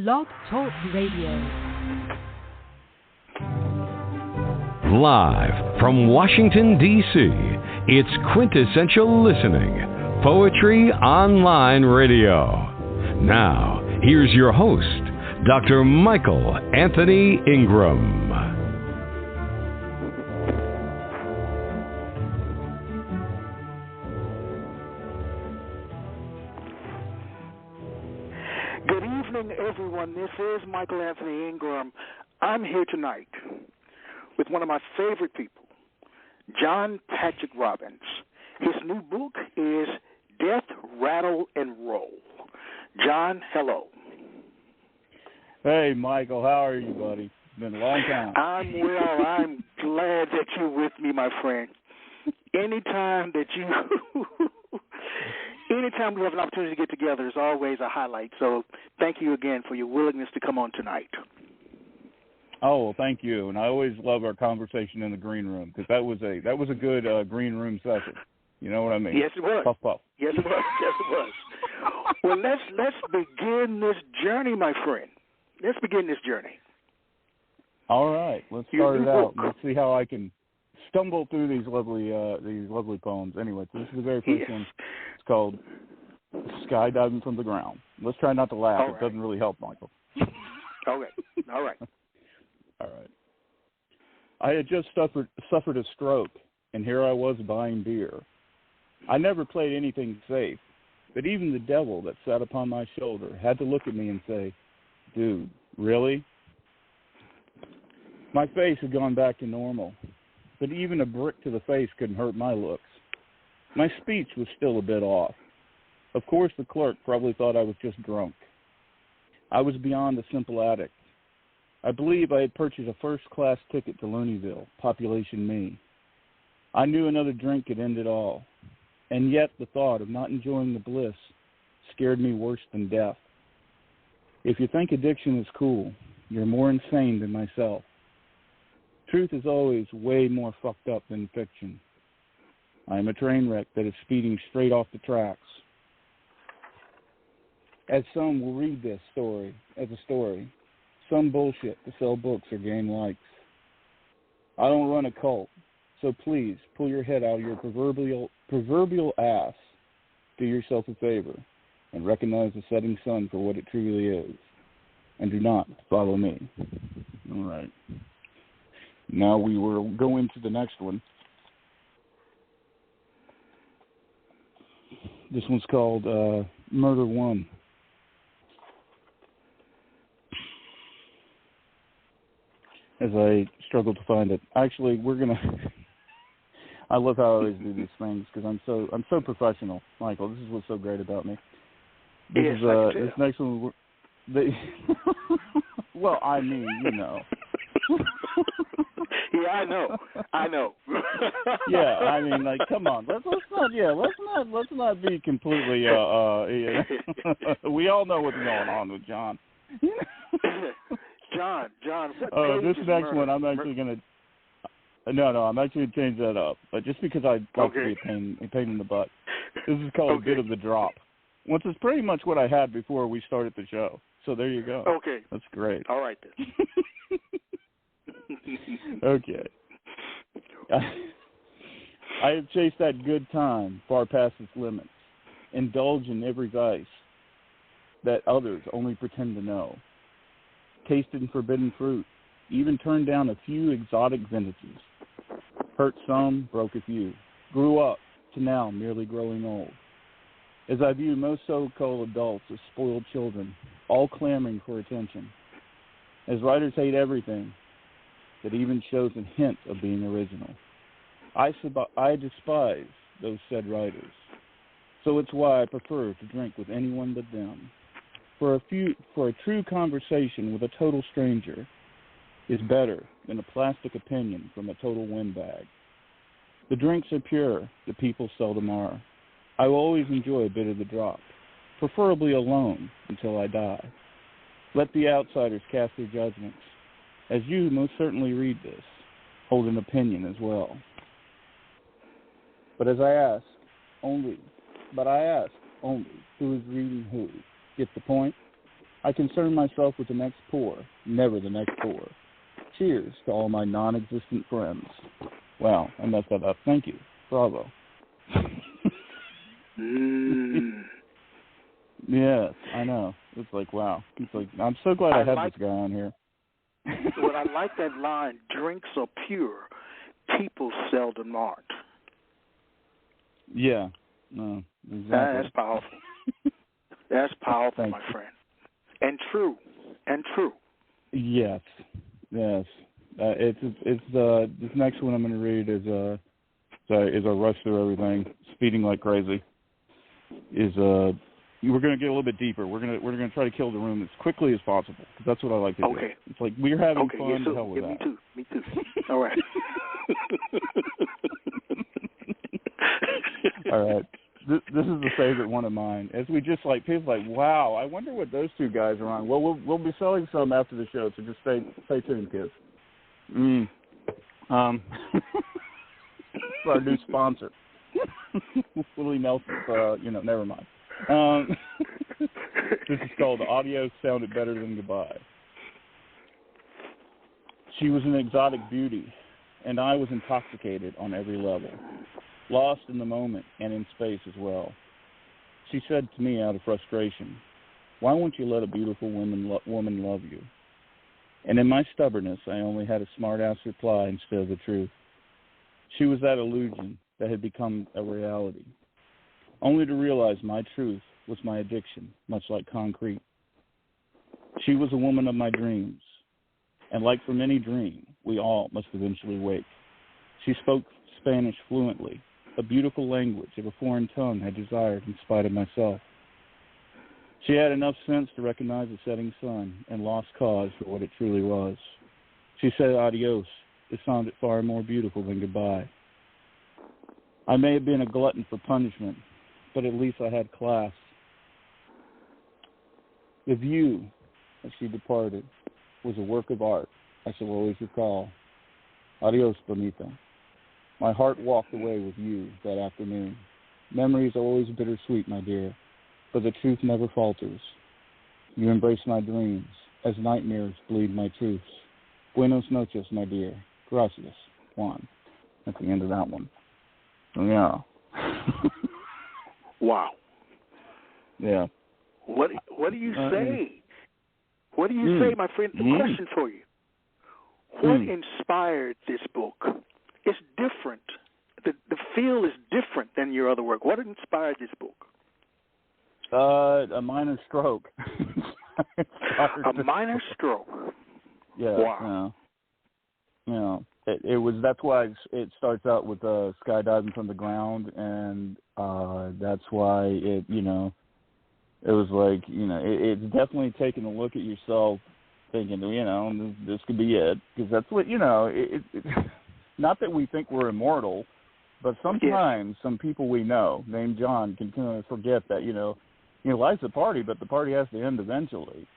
Blog Talk Radio. Live from Washington, D.C., it's Quintessential Listening, Poetry Online Radio. Now, here's your host, Dr. Michael Anthony Ingram. Good evening, everyone. This is Michael Anthony Ingram. I'm here tonight with one of my favorite people, John Patrick Robbins. His new book is Death, Rattle, and Roll. John, hello. Hey, Michael, how are you, buddy? It's been a long time. I'm well. I'm glad that you're with me, my friend. Anytime we have an opportunity to get together is always a highlight. So thank you again for your willingness to come on tonight. Oh, well, thank you. And I always love our conversation in the green room because that was a good green room session. You know what I mean? Yes, it was. Puff, puff. Yes, it was. Yes, it was. Well, let's begin this journey, my friend. Let's begin this journey. All right, let's start it out. Let's see how I can stumble through these lovely poems. Anyway, so this is the very first one. It's called Skydiving from the Ground. Let's try not to laugh. All right. It doesn't really help, Michael. Okay. All right. All right. I had just suffered a stroke, and here I was buying beer. I never played anything safe, but even the devil that sat upon my shoulder had to look at me and say, "Dude, really?" My face had gone back to normal, but even a brick to the face couldn't hurt my looks. My speech was still a bit off. Of course, the clerk probably thought I was just drunk. I was beyond a simple addict. I believe I had purchased a first-class ticket to Looneyville, population me. I knew another drink could end it all, and yet the thought of not enjoying the bliss scared me worse than death. If you think addiction is cool, you're more insane than myself. Truth is always way more fucked up than fiction. I am a train wreck that is speeding straight off the tracks. As some will read this story as a story, some bullshit to sell books or gain likes. I don't run a cult, so please pull your head out of your proverbial ass. Do yourself a favor and recognize the setting sun for what it truly is. And do not follow me. All right. Now we will go into the next one. This one's called Murder One. As I struggle to find it. Actually, we're going to... I love how I always do these things because I'm so professional, Michael. This is what's so great about me. This next one... well, I mean, you know. Yeah, I know. Yeah, I mean, like, come on, let's not be completely. We all know what's going on with John. John. This next one, I'm actually gonna. No, I'm actually gonna change that up, but just because I like to be a pain in the butt. This is called A Bit of the Drop. Which is pretty much what I had before we started the show. So there you go. Okay. That's great. All right then. Okay. I have chased that good time far past its limits, indulged in every vice that others only pretend to know, tasted forbidden fruit, even turned down a few exotic vintages, hurt some, broke a few, grew up to now merely growing old. As I view most so-called adults as spoiled children, all clamoring for attention, as writers hate everything that even shows a hint of being original. I despise those said writers, so it's why I prefer to drink with anyone but them. For a true conversation with a total stranger is better than a plastic opinion from a total windbag. The drinks are pure, the people seldom are. I will always enjoy a bit of the drop, preferably alone until I die. Let the outsiders cast their judgments. As you most certainly read this, hold an opinion as well. But I ask only who is reading who. Get the point? I concern myself with the next pour, never the next pour. Cheers to all my non-existent friends. Wow, I messed that up. Thank you. Bravo. Yes, I know. It's like, wow. It's like, I'm so glad I have this guy on here. Well, I like that line, drinks are pure, people seldom aren't. Yeah. No, exactly. That's powerful. That's powerful, my friend. And true. Yes. It's this next one I'm going to read is a rush through everything, speeding like crazy. We're going to get a little bit deeper. We're going to try to kill the room as quickly as possible. Cause that's what I like to do. Okay. It's like we're having fun. So, the hell with that. Me too. All right. All right. This is the favorite one of mine. As we just like people like, wow, I wonder what those two guys are on. Well, we'll be selling some after the show, so just stay tuned, kids. Our new sponsor, Willie Nelson. Never mind. This is called Audio Sounded Better Than Goodbye. She was an exotic beauty, and I was intoxicated on every level. Lost in the moment and in space as well. She said to me out of frustration, "Why won't you let a beautiful woman love you?" And in my stubbornness, I only had a smart-ass reply instead of the truth. She was that illusion that had become a reality, only to realize my truth was my addiction, much like concrete. She was a woman of my dreams, and like from any dream, we all must eventually wake. She spoke Spanish fluently, a beautiful language of a foreign tongue I desired in spite of myself. She had enough sense to recognize the setting sun and lost cause for what it truly was. She said adios. It sounded far more beautiful than goodbye. I may have been a glutton for punishment, but at least I had class. The view, as she departed, was a work of art I shall always recall. Adios, bonita. My heart walked away with you that afternoon. Memories are always bittersweet, my dear, but the truth never falters. You embrace my dreams as nightmares bleed my truths. Buenos noches, my dear. Gracias, Juan. That's the end of that one. Yeah. Wow. Yeah. What do you say? What do you say, my friend? A question for you. What inspired this book? It's different. The feel is different than your other work. What inspired this book? A minor stroke. A minor stroke. Yeah. Wow. Yeah. It was. That's why it starts out with skydiving from the ground, and that's why it. It was like it's definitely taking a look at yourself, thinking this could be it, because that's what not that we think we're immortal, but sometimes some people we know, named John, can kind of forget that life's a party, but the party has to end eventually.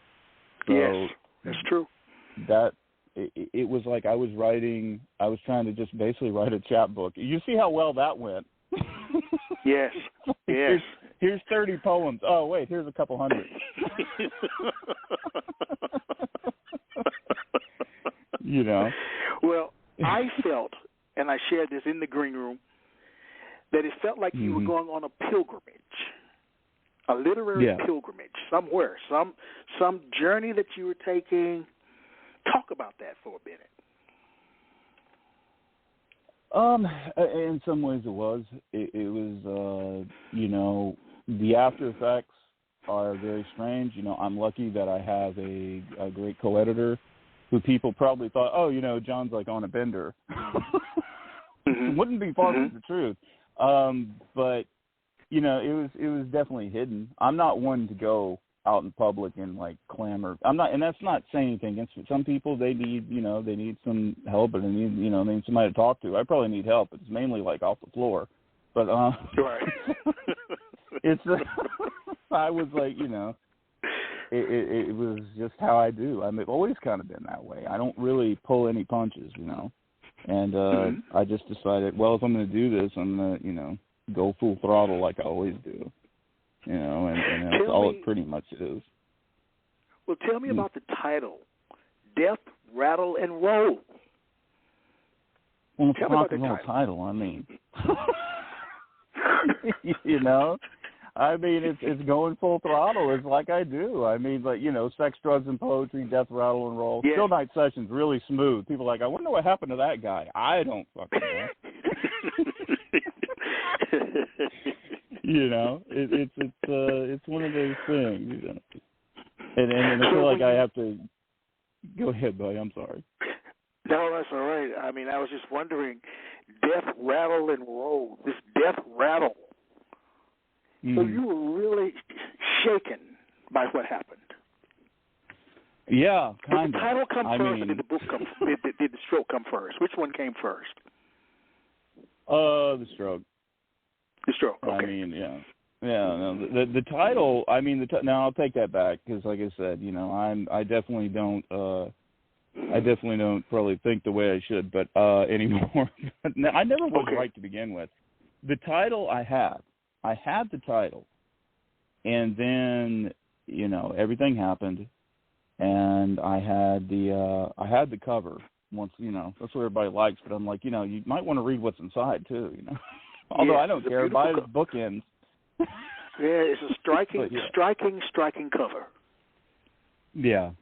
So yes, that's true. That it was like I was trying to just basically write a chapbook. You see how well that went? Yes. Yes. Here's 30 poems. Oh wait, here's a couple hundred. Well, I felt, and I shared this in the green room, that it felt like you were going on a pilgrimage, a literary pilgrimage somewhere, some journey that you were taking. Talk about that for a minute. In some ways it was. It was, the after effects are very strange. I'm lucky that I have a great co-editor who people probably thought, John's like on a bender. Wouldn't be far from the truth. But, it was definitely hidden. I'm not one to go out in public and like clamor. I'm not, and that's not saying anything against it. Some people, they need some help, or they need somebody to talk to. I probably need help. It's mainly like off the floor, but right. It's I was like, it was just how I do. I've always kind of been that way. I don't really pull any punches, and I just decided, well, if I'm going to do this, I'm going to, go full throttle like I always do. And that's all it pretty much is. Well, tell me about the title, Death, Rattle, and Roll. Well, it's a rock and roll title. I mean, you know, I mean, it's going full throttle. It's like I do. I mean, like, you know, sex, drugs, and poetry, death, rattle, and roll. Yeah. Still Night Sessions, really smooth. People are like, I wonder what happened to that guy. I don't fucking know. You know, it's one of those things. You know, and I feel like I have to. Go ahead, buddy. I'm sorry. No, that's all right. I mean, I was just wondering, death, rattle, and roll. This death rattle. So you were really shaken by what happened. Yeah, kind of. Did the title come first, or did the book come? Did the stroke come first? Which one came first? The stroke. The stroke. Okay. I mean, yeah. No, the title. I mean, now I'll take that back because, like I said, you know, I definitely don't probably think the way I should, but anymore. I never was right to begin with. The title I had the title, and then, you know, everything happened, and I had the cover. Once, you know, that's what everybody likes, but I'm like, you know, you might want to read what's inside too, you know. Although I don't care, buy the bookends. Yeah, it's a striking cover. Yeah,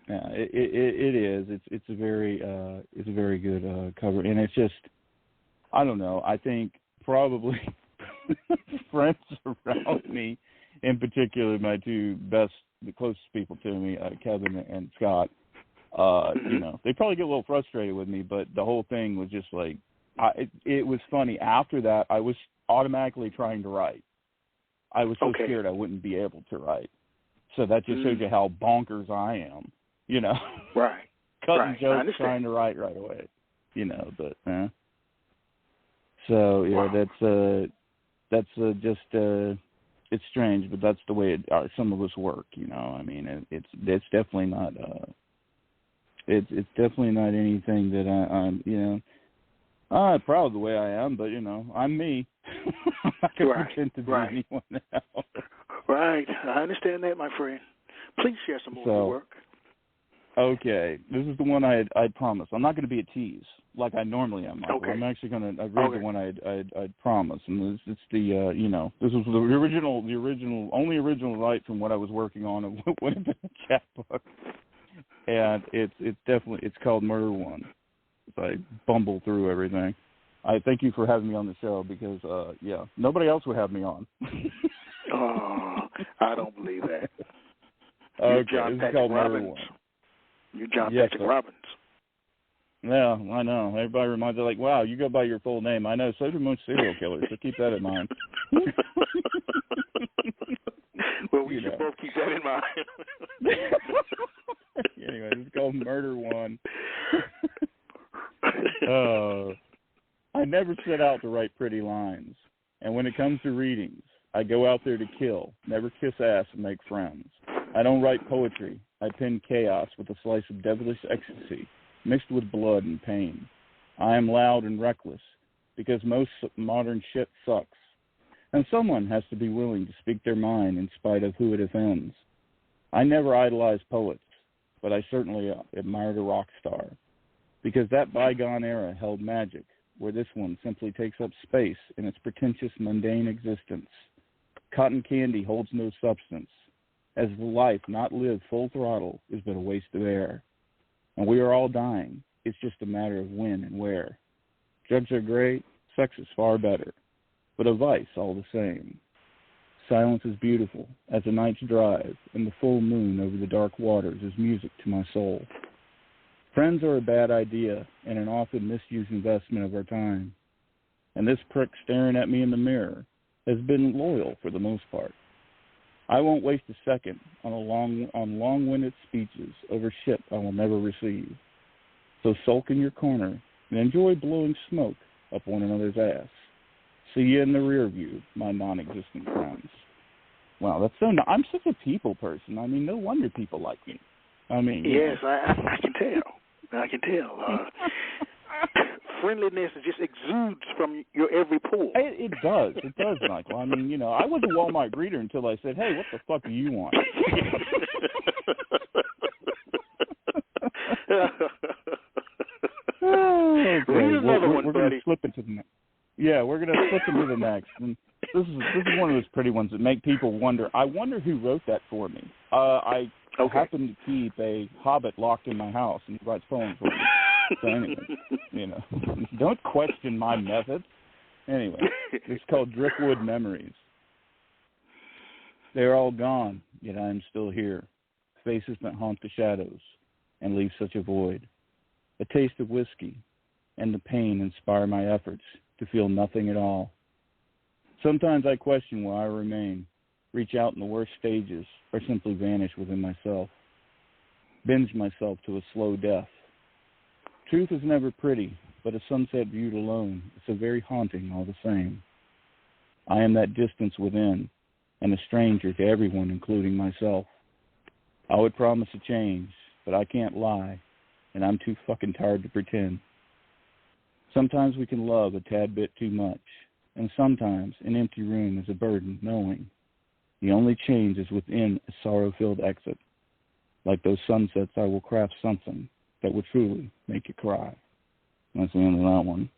it is. It's a very good cover, and it's just, I don't know. I think probably friends around me, in particular, my two the closest people to me, Kevin and Scott. You know, they probably get a little frustrated with me, but the whole thing was just like, it was funny. After that, I was automatically trying to write. I was so scared I wouldn't be able to write. So that just shows you how bonkers I am, you know. Right. Cutting jokes, trying to write right away, you know. But so yeah, that's just it's strange, but that's the way some of us work, you know. I mean, it's definitely not it's definitely not anything that I'm, you know. I'm proud of the way I am, but, you know, I'm me. I'm not going to pretend to be anyone else. Right. I understand that, my friend. Please share some more of your work. Okay. This is the one I'd promised. I'm not going to be a tease like I normally am, Michael. I'm actually going to read the one I'd promised. And it's the, you know, this was the only original write from what I was working on. It would have been a chapbook. And it's called Murder One. I bumble through everything. I thank you for having me on the show because, nobody else would have me on. Oh, I don't believe that. Okay, this is called Murder One. You're John Patrick Robbins. Yeah, I know. Everybody reminds me, like, wow, you go by your full name. I know, so do most serial killers, so keep that in mind. Well, we should both keep that in mind. Anyway, it's called Murder One. I never set out to write pretty lines, and when it comes to readings, I go out there to kill, never kiss ass and make friends. I don't write poetry. I pen chaos with a slice of devilish ecstasy, mixed with blood and pain. I am loud and reckless, because most modern shit sucks, and someone has to be willing to speak their mind in spite of who it offends. I never idolized poets, but I certainly admired a rock star, because that bygone era held magic, where this one simply takes up space in its pretentious, mundane existence. Cotton candy holds no substance, as the life not lived full throttle is but a waste of air. And we are all dying. It's just a matter of when and where. Drugs are great, sex is far better, but a vice all the same. Silence is beautiful, as a night's drive, and the full moon over the dark waters is music to my soul. Friends are a bad idea and an often misused investment of our time. And this prick staring at me in the mirror has been loyal for the most part. I won't waste a second on long-winded speeches over shit I will never receive. So sulk in your corner and enjoy blowing smoke up one another's ass. See you in the rear view, my non-existent friends. Wow, that's so. I'm such a people person. I mean, no wonder people like me. I mean, yes, I can tell. I can tell. Friendliness just exudes from your every pore. It does, Michael. I mean, you know, I was a Walmart greeter until I said, "Hey, what the fuck do you want?" listen to the next. And this is one of those pretty ones that make people wonder. I wonder who wrote that for me. I happen to keep a Hobbit locked in my house, and he writes poems for me. So anyway, don't question my method. Anyway, it's called Driftwood Memories. They're all gone, yet I am still here. Faces that haunt the shadows and leave such a void. A taste of whiskey and the pain inspire my efforts to feel nothing at all. Sometimes I question why I remain, reach out in the worst stages, or simply vanish within myself. Binge myself to a slow death. Truth is never pretty, but a sunset viewed alone is so very haunting all the same. I am that distance within, and a stranger to everyone, including myself. I would promise a change, but I can't lie, and I'm too fucking tired to pretend. Sometimes we can love a tad bit too much, and sometimes an empty room is a burden, knowing the only change is within a sorrow-filled exit. Like those sunsets, I will craft something that would truly make you cry. That's the end of that one.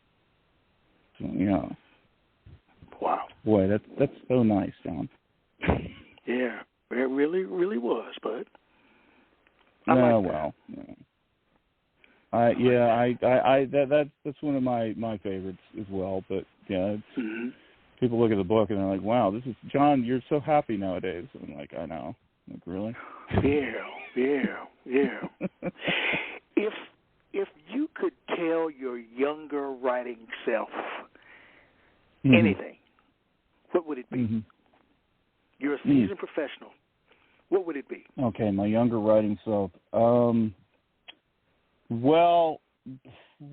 So, yeah. Wow. Boy, that's so nice, John. Yeah, it really, really was, bud. Well, yeah. That's one of my favorites as well. But yeah, it's, people look at the book and they're like, "Wow, this is John. You're so happy nowadays." And I'm like, I know. I'm like, really? Yeah. If you could tell your younger writing self anything, what would it be? Mm-hmm. You're a seasoned professional. What would it be? Okay, my younger writing self. Well,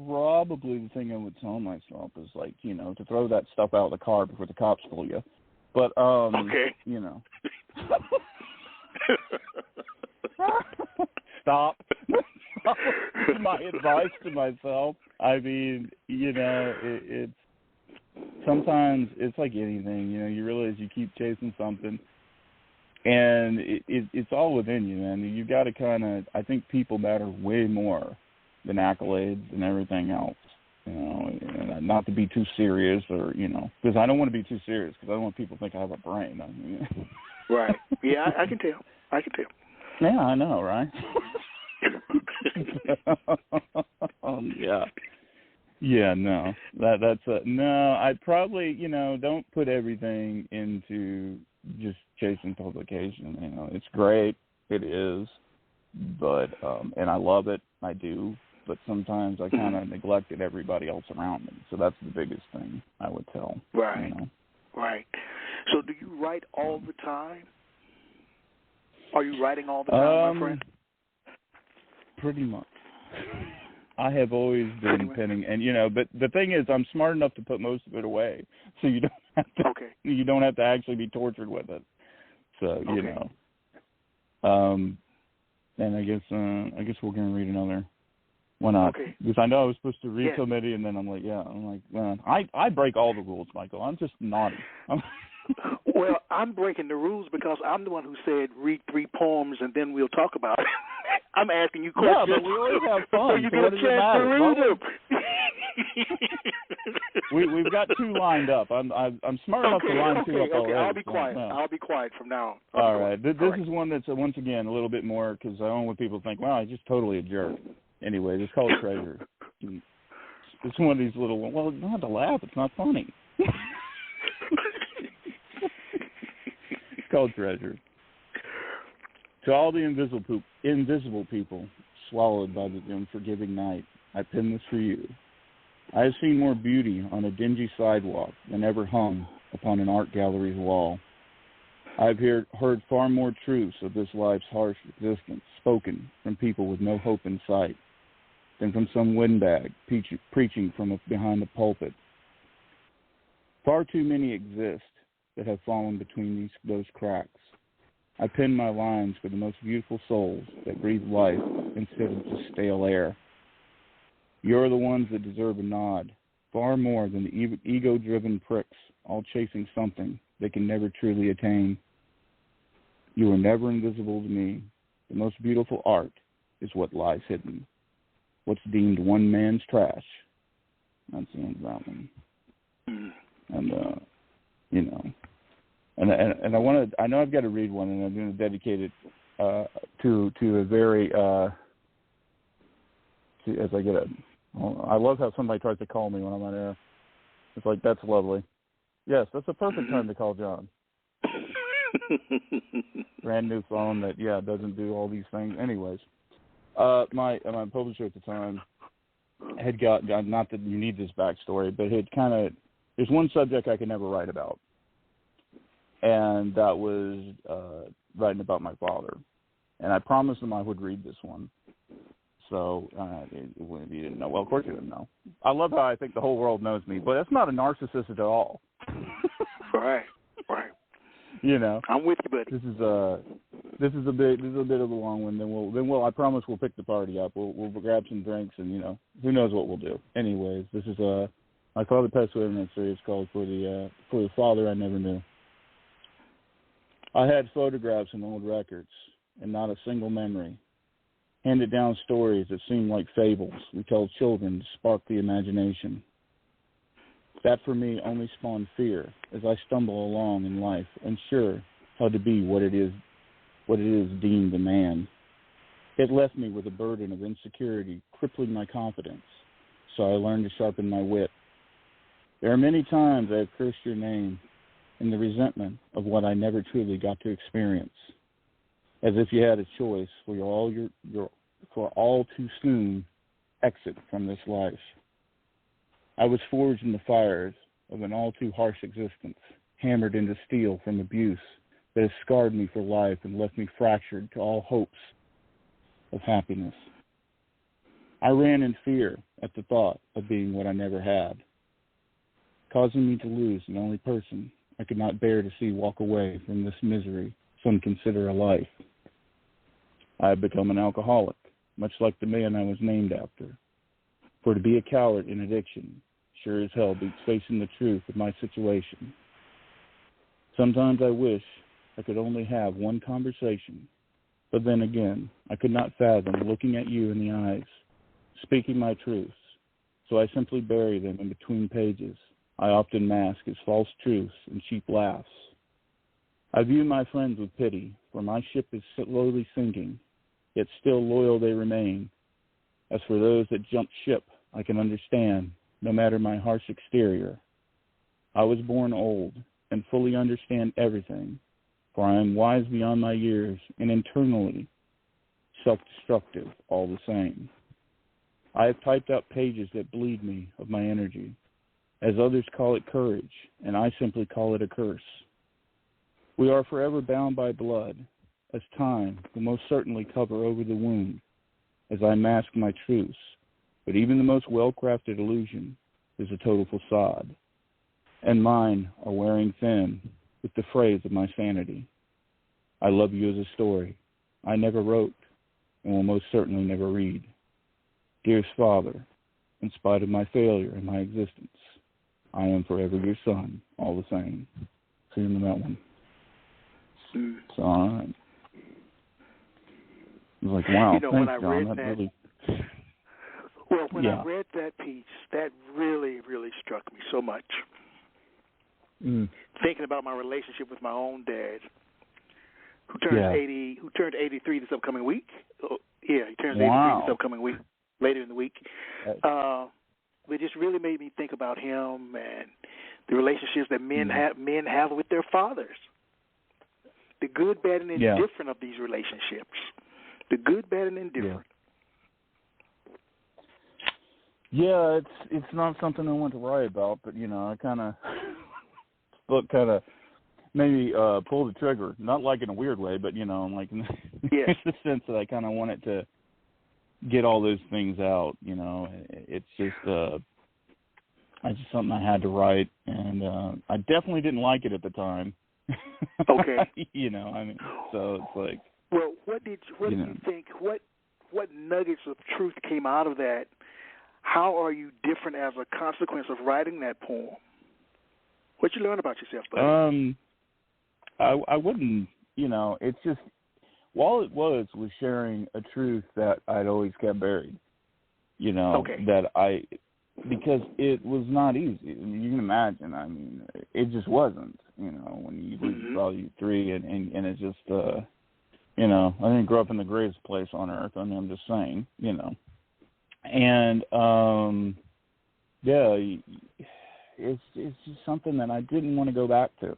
probably the thing I would tell myself is like, to throw that stuff out of the car before the cops pull you. But okay. Stop. My advice to myself. I mean, it's sometimes it's like anything. You realize you keep chasing something, and it's all within you, man. You got to kind of. I think people matter way more than accolades and everything else. Not to be too serious, or because I don't want to be too serious, because I don't want people to think I have a brain. Right. Yeah, I can tell. Yeah, I know, right? Yeah, no. That's no, I'd probably, don't put everything into just chasing publication. It's great. It is. But and I love it. I do. But sometimes I kind of neglected everybody else around me. So that's the biggest thing I would tell. Right. Right. So do you write all the time? Are you writing all the time, my friend? Pretty much. I have always been penning, and but the thing is, I'm smart enough to put most of it away, so you don't have to. Okay. You don't have to actually be tortured with it. So and I guess we're gonna read another. Why not? Okay. Because I know I was supposed to read so many, and then I'm like, man, I break all the rules, Michael. I'm just naughty. Well, I'm breaking the rules because I'm the one who said read 3 poems and then we'll talk about it. I'm asking you questions. Yeah, but we always have fun. So you get a chance to read them. We've got 2 lined up. I'm smart enough to line 2 up already. I'll be quiet. I'll be quiet from now on. All right. This is one that's, once again, a little bit more, because I don't want people to think, wow, he's just totally a jerk. Anyway, it's called Treasure. It's one of these little, well, you don't have to laugh. It's not funny. It's called Treasure. To all the invisible people swallowed by the unforgiving night, I pen this for you. I have seen more beauty on a dingy sidewalk than ever hung upon an art gallery's wall. I have heard far more truths of this life's harsh existence spoken from people with no hope in sight than from some windbag preaching from behind the pulpit. Far too many exist that have fallen between those cracks. I pen my lines for the most beautiful souls that breathe life instead of just stale air. You're the ones that deserve a nod, far more than the ego-driven pricks, all chasing something they can never truly attain. You are never invisible to me. The most beautiful art is what lies hidden. What's deemed one man's trash. That's the end of that one. and you know, and I know I've got to read one, and I'm going to dedicate it to a very as I get it. I love how somebody tries to call me when I'm on air. It's like, that's lovely. Yes, that's a perfect time to call John. Brand new phone that doesn't do all these things. Anyways, my publisher at the time had got, not that you need this backstory, but had kind of, there's one subject I could never write about, and that was writing about my father. And I promised him I would read this one. So, if you didn't know, well, of course you didn't know. I love how I think the whole world knows me, but that's not a narcissist at all. Right. You know, I'm with you, buddy. This is a bit of a long one. Then we'll I promise we'll pick the party up. We'll grab some drinks, and you know, who knows what we'll do. Anyways, this is my father passed away in that series called for the father I never knew. I had photographs and old records, and not a single memory. Handed down stories that seemed like fables we tell children to spark the imagination. That for me only spawned fear as I stumble along in life, unsure how to be what it is deemed a man. It left me with a burden of insecurity, crippling my confidence, so I learned to sharpen my wit. There are many times I have cursed your name in the resentment of what I never truly got to experience, as if you had a choice for all too soon exit from this life. I was forged in the fires of an all too harsh existence, hammered into steel from abuse that has scarred me for life and left me fractured to all hopes of happiness. I ran in fear at the thought of being what I never had, causing me to lose the only person I could not bear to see walk away from this misery some consider a life. I have become an alcoholic, much like the man I was named after. For to be a coward in addiction sure as hell beats facing the truth of my situation. Sometimes I wish I could only have one conversation, but then again, I could not fathom looking at you in the eyes, speaking my truths, so I simply bury them in between pages I often mask as false truths and cheap laughs. I view my friends with pity, for my ship is slowly sinking, yet still loyal they remain. As for those that jump ship, I can understand, no matter my harsh exterior. I was born old and fully understand everything, for I am wise beyond my years and internally self-destructive all the same. I have typed out pages that bleed me of my energy, as others call it courage, and I simply call it a curse. We are forever bound by blood, as time will most certainly cover over the wound, as I mask my truths, but even the most well-crafted illusion is a total facade, and mine are wearing thin with the phrase of my sanity. I love you as a story I never wrote and will most certainly never read. Dearest Father, in spite of my failure in my existence, I am forever your son, all the same. See you in that one. So, all right. I was like, wow, you know, thanks, when I John. read that really... Well, when I read that piece, that really, really struck me so much. Thinking about my relationship with my own dad, who turns 80, who turned 83 this upcoming week. Oh, yeah, he turns 83 this upcoming week, later in the week. It just really made me think about him and the relationships that men have with their fathers. The good, bad, and indifferent of these relationships. The good, bad, and indifferent. Yeah, it's not something I want to write about, but you know, I kind of maybe pull the trigger, not like in a weird way, but you know, like in the sense that I kind of wanted to get all those things out. You know, it's just something I had to write, and I definitely didn't like it at the time. Okay. You know, I mean, so it's like. Well, what did you think? What nuggets of truth came out of that? How are you different as a consequence of writing that poem? What you learn about yourself, buddy? I wouldn't, you know, it's just, all it was sharing a truth that I'd always kept buried, you know, that because it was not easy. You can imagine. I mean, it just wasn't. You know, when you read Volume 3, and it just, you know, I didn't grow up in the greatest place on earth. I mean, I'm just saying, you know, and yeah, it's just something that I didn't want to go back to.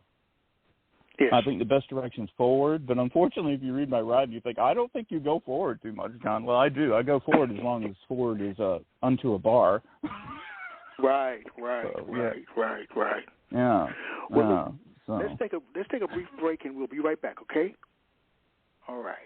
Yes. I think the best direction is forward, but unfortunately, if you read my writing, you think, I don't think you go forward too much, John. Well, I do. I go forward as long as forward is unto a bar. Right. Yeah. Well, let's take a brief break, and we'll be right back, okay? All right.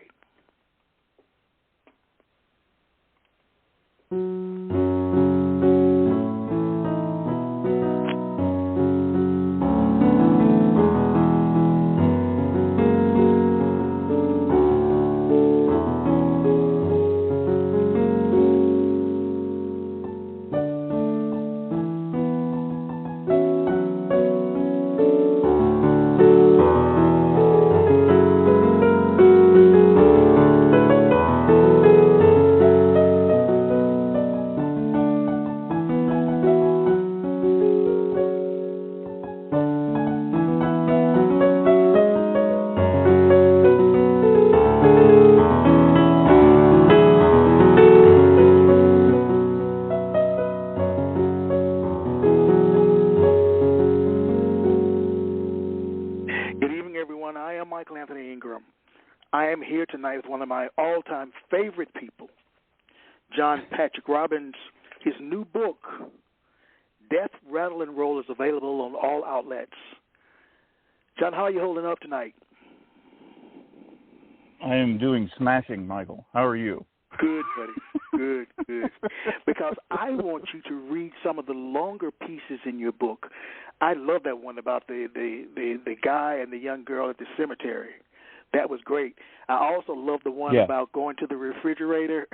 Tonight with one of my all-time favorite people, John Patrick Robbins. His new book, Death, Rattle, and Roll, is available on all outlets. John, how are you holding up tonight? I am doing smashing, Michael. How are you? Good, buddy. Good. Because I want you to read some of the longer pieces in your book. I love that one about the guy and the young girl at the cemetery. That was great. I also love the one about going to the refrigerator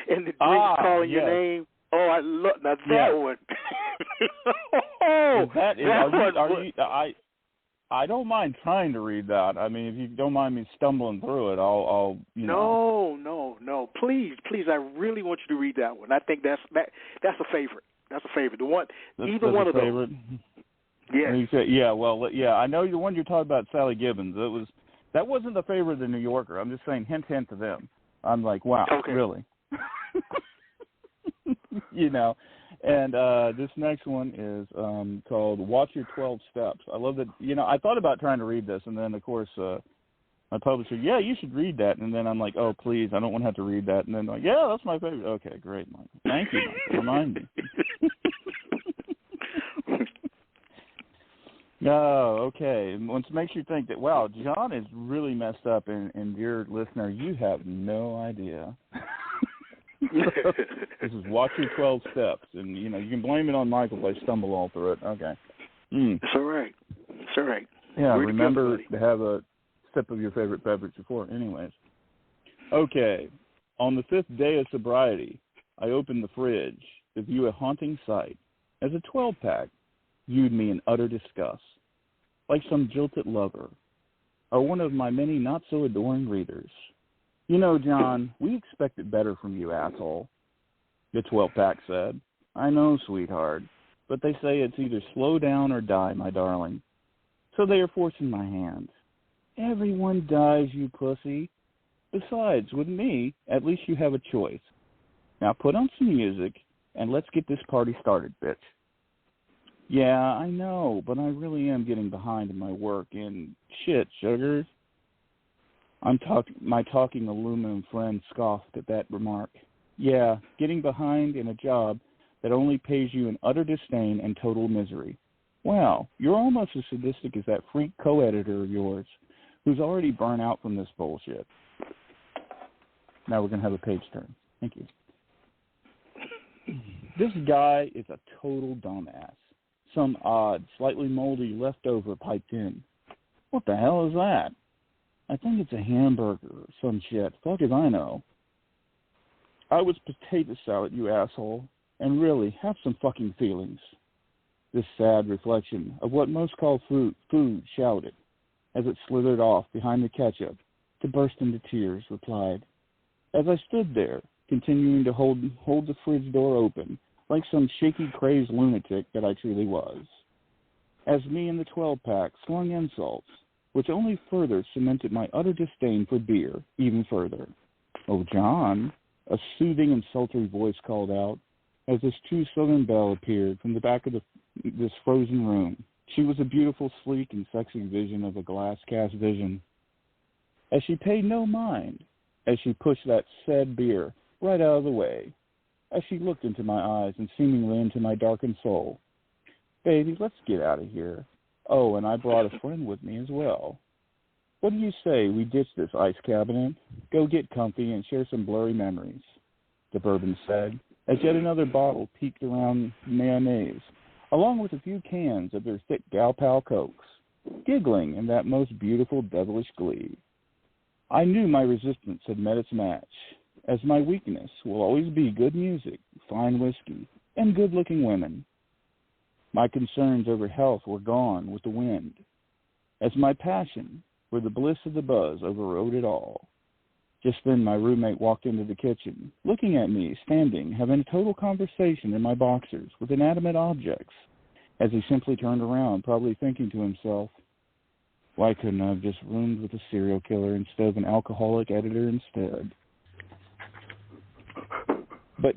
and the drink calling your name. Oh, I love that one. I don't mind trying to read that. I mean, if you don't mind me stumbling through it, I'll you know. No. Please, I really want you to read that one. I think that's a favorite. That's a favorite. The one, either one of those. Yes. I know the one you're talking about, Sally Gibbons. That wasn't the favorite of the New Yorker. I'm just saying, hint to them. I'm like, wow, really? You know. And this next one is called Watch Your 12 Steps. I love that. You know, I thought about trying to read this, and then, of course, my publisher, you should read that. And then I'm like, oh, please, I don't want to have to read that. And then like, yeah, that's my favorite. Okay, great, Michael. Thank you, Michael. Remind me. No, okay. Once it makes you think that, wow, John is really messed up, and dear listener, you have no idea. This is Watch Your 12 Steps, and, you know, you can blame it on Michael if I stumble all through it. Okay. It's all right. Yeah, remember to have a sip of your favorite beverage before. Anyways. Okay. On the 5th day of sobriety, I opened the fridge to view a haunting sight. As a 12-pack viewed me in utter disgust, like some jilted lover, or one of my many not-so-adoring readers. You know, John, we expected better from you, asshole, the 12-pack said. I know, sweetheart, but they say it's either slow down or die, my darling. So they are forcing my hand. Everyone dies, you pussy. Besides, with me, at least you have a choice. Now put on some music, and let's get this party started, bitch. Yeah, I know, but I really am getting behind in my work, and shit, sugars. My talking aluminum friend scoffed at that remark. Yeah, getting behind in a job that only pays you in utter disdain and total misery. Wow, you're almost as sadistic as that freak co-editor of yours, who's already burnt out from this bullshit. Now we're going to have a page turn. Thank you. This guy is a total dumbass. Some odd, slightly moldy leftover piped in. What the hell is that? I think it's a hamburger or some shit. Fuck if I know. I was potato salad, you asshole. And really, have some fucking feelings. This sad reflection of what most call food shouted, as it slithered off behind the ketchup to burst into tears, replied. As I stood there, continuing to hold the fridge door open, like some shaky, crazed lunatic that I truly was, as me and the 12-pack slung insults, which only further cemented my utter disdain for beer even further. "Oh, John," a soothing and sultry voice called out, as this true Southern belle appeared from the back of this frozen room. She was a beautiful, sleek, and sexy vision of a glass-cast vision. As she paid no mind, as she pushed that said beer right out of the way, as she looked into my eyes and seemingly into my darkened soul. "Baby, let's get out of here. Oh, and I brought a friend with me as well. What do you say we ditch this ice cabinet, go get comfy, and share some blurry memories?" the bourbon said, as yet another bottle peeked around mayonnaise, along with a few cans of their thick gal pal cokes, giggling in that most beautiful devilish glee. I knew my resistance had met its match, as my weakness will always be good music, fine whiskey, and good-looking women. My concerns over health were gone with the wind, as my passion for the bliss of the buzz overrode it all. Just then my roommate walked into the kitchen, looking at me, standing, having a total conversation in my boxers with inanimate objects, as he simply turned around, probably thinking to himself, "Why couldn't I have just roomed with a serial killer instead of an alcoholic editor instead?" But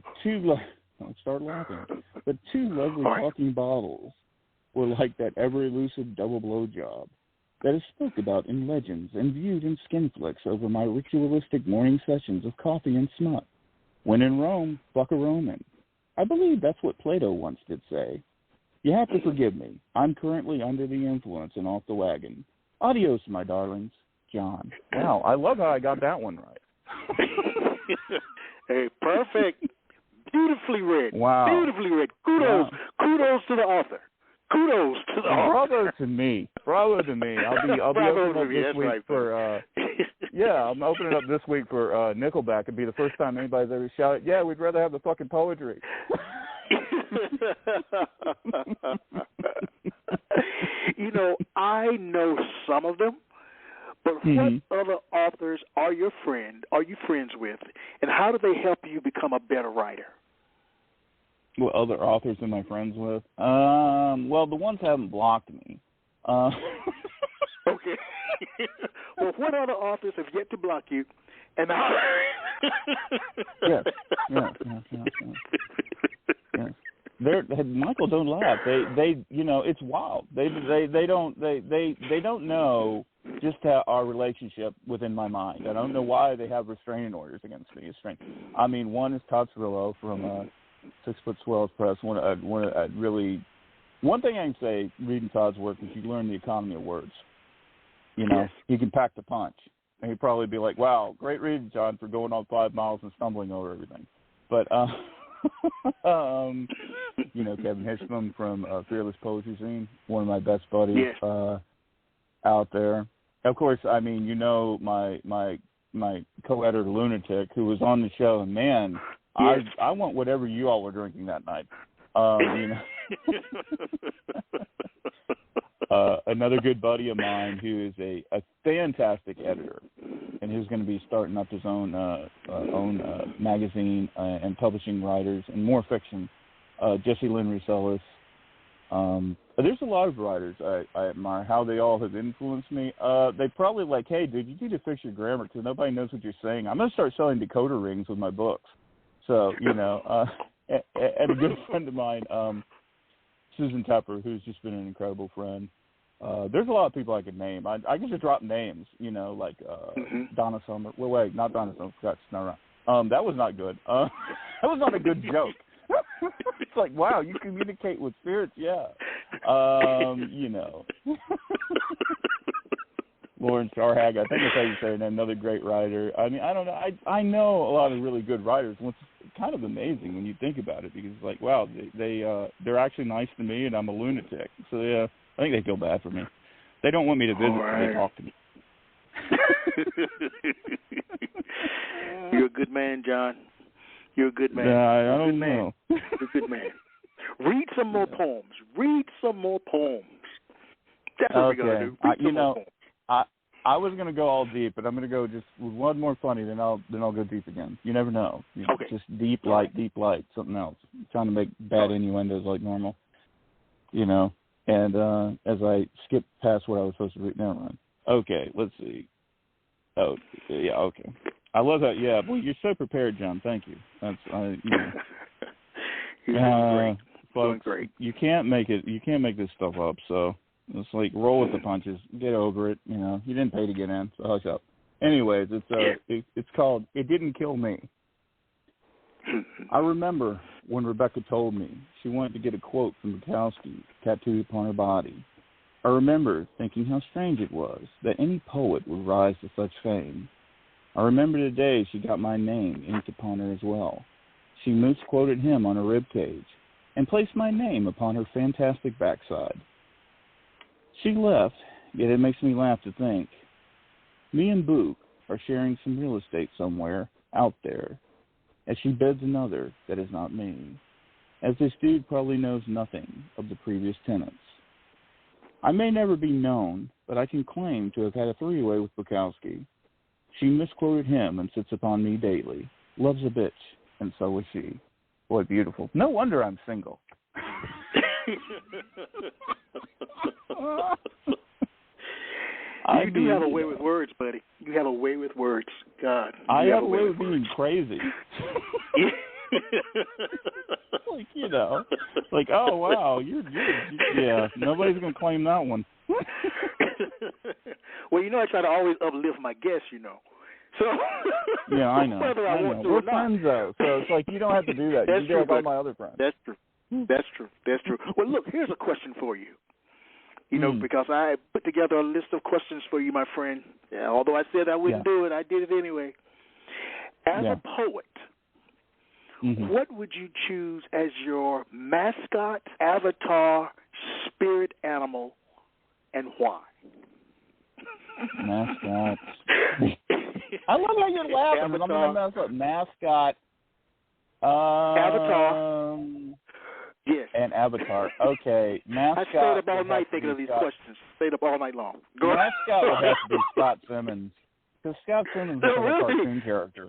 don't start laughing. But two lovely talking bottles were like that ever-elusive double blowjob that is spoke about in legends and viewed in skin flicks over my ritualistic morning sessions of coffee and smut. When in Rome, fuck a Roman. I believe that's what Plato once did say. You have to forgive me. I'm currently under the influence and off the wagon. Adios, my darlings. John. Wow, I love how I got that one right. Hey, perfect. Beautifully read. Wow. Beautifully read. Kudos. Wow. Kudos to the author. Kudos to the author. Bravo to me. Bravo to me. I'll be opening up this week for I'm opening up this week for Nickelback. It'd be the first time anybody's ever shouted, "Yeah, we'd rather have the fucking poetry." I know some of them, but what other authors are you friends with, and how do they help you become a better writer? What other authors am I friends with? Well, the ones haven't blocked me. Okay. Well, what other authors have yet to block you? And how? Yes. Michael, don't laugh. They it's wild. They don't know just how our relationship within my mind. I don't know why they have restraining orders against me. It's strange. I mean, one is Todd Cirillo from 6 Foot Swells Press. One thing I can say reading Todd's work is you learn the economy of words. Yes. He can pack the punch, and he'd probably be like, "Wow, great reading, John, for going on 5 miles and stumbling over everything." But Kevin Hitchman from Fearless Poetry Zine, one of my best buddies out there. Of course, I mean, my co-editor Lunatic, who was on the show, and man, I want whatever you all were drinking that night. Another good buddy of mine who is a fantastic editor, and who's going to be starting up his own magazine and publishing writers and more fiction. Jesse Lynn Ruselis. There's a lot of writers I admire, how they all have influenced me. They probably like, "Hey, dude, you need to fix your grammar because nobody knows what you're saying." I'm going to start selling decoder rings with my books. So, and a good friend of mine, Susan Tepper, who's just been an incredible friend. There's a lot of people I could name. I can just drop names, like Donna Summer. Well, wait, not Donna Summer. That's not right. That was not good. That was not a good joke. It's like, wow, you communicate with spirits, yeah. Lauren Starhag, I think that's how you say it, another great writer. I mean, I don't know. I know a lot of really good writers. It's kind of amazing when you think about it, because it's like, wow, they're actually nice to me, and I'm a lunatic. So I think they feel bad for me. They don't want me to visit when they talk to me. You're a good man, John. You're a good man. Yeah, I don't know. You're a good man. Read some more poems. That's what we're going to do. Read some more poems. I was going to go all deep, but I'm going to go just with one more funny, then I'll go deep again. You never know. Okay. Just deep light, something else. trying to make bad innuendos like normal, you know. And as I skipped past what I was supposed to read, never mind. Okay, let's see. Oh, yeah, okay. I love that. Yeah, well, you're so prepared, John. Thank you. That's you know. You're doing great. Doing great. You can't make this stuff up. So it's like roll with the punches. Get over it. You know, you didn't pay to get in. So hush up. Anyways, it's called "It Didn't Kill Me." I remember when Rebecca told me she wanted to get a quote from Bukowski tattooed upon her body. I remember thinking how strange it was that any poet would rise to such fame. I remember the day she got my name inked upon her as well. She misquoted him on her ribcage and placed my name upon her fantastic backside. She left, yet it makes me laugh to think. Me and Book are sharing some real estate somewhere out there, as she beds another that is not me, as this dude probably knows nothing of the previous tenants. I may never be known, but I can claim to have had a three-way with Bukowski. She misquoted him and sits upon me daily, loves a bitch, and so is she. Boy, beautiful. No wonder I'm single. You do have a way with words, buddy. You have a way with words. God. I have a way with being crazy. Like, you know, like, oh, wow, you're yeah, nobody's going to claim that one. Well, you know, I try to always uplift my guests, you know. So yeah, I know. Whether I want to We're or not. friends, though, so it's like you don't have to do that. That's you do it with all my other friends. That's true. That's true. That's true. Well, look, here's a question for you. You know, because I put together a list of questions for you, my friend. Yeah, although I said I wouldn't do it, I did it anyway. As a poet, what would you choose as your mascot, avatar, spirit animal, and why? Mascot. I love how you're laughing. I'm going to mess up. Mascot. Avatar. Yes. And avatar. Okay. Mascot. I stayed up all night thinking of these questions. Stayed up all night long. Mascot would have to be Scott Simmons. Because Scott Simmons is a cartoon character.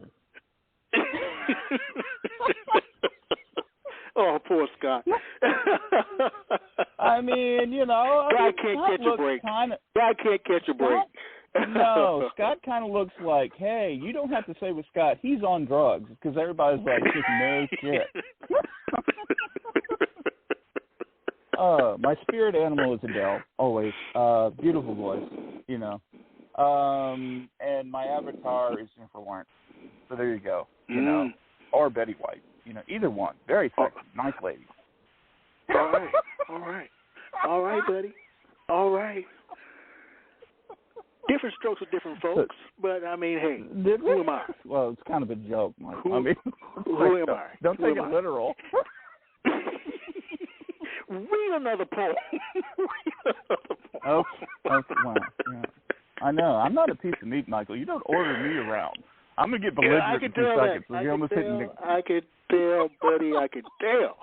Oh, poor Scott. I mean, you know. Guy can't catch a break. Guy can't catch a break. No, Scott kind of looks like, hey, you don't have to say with Scott, he's on drugs. Because everybody's like, just no shit. My spirit animal is Adele, always. Beautiful voice, you know. And my avatar is Jennifer Lawrence. So there you go, you know. Or Betty White, you know, either one. Very sexy, nice lady. All right, buddy. All right. Different strokes for different folks, but I mean, hey, who am I? Well, it's kind of a joke, Mike. Who am I? Don't take it literal. Read another poem. Okay, wow. Yeah. I know. I'm not a piece of meat, Michael. You don't order me around. I'm going to get belligerent in 2 seconds. So I can tell, buddy. I can tell.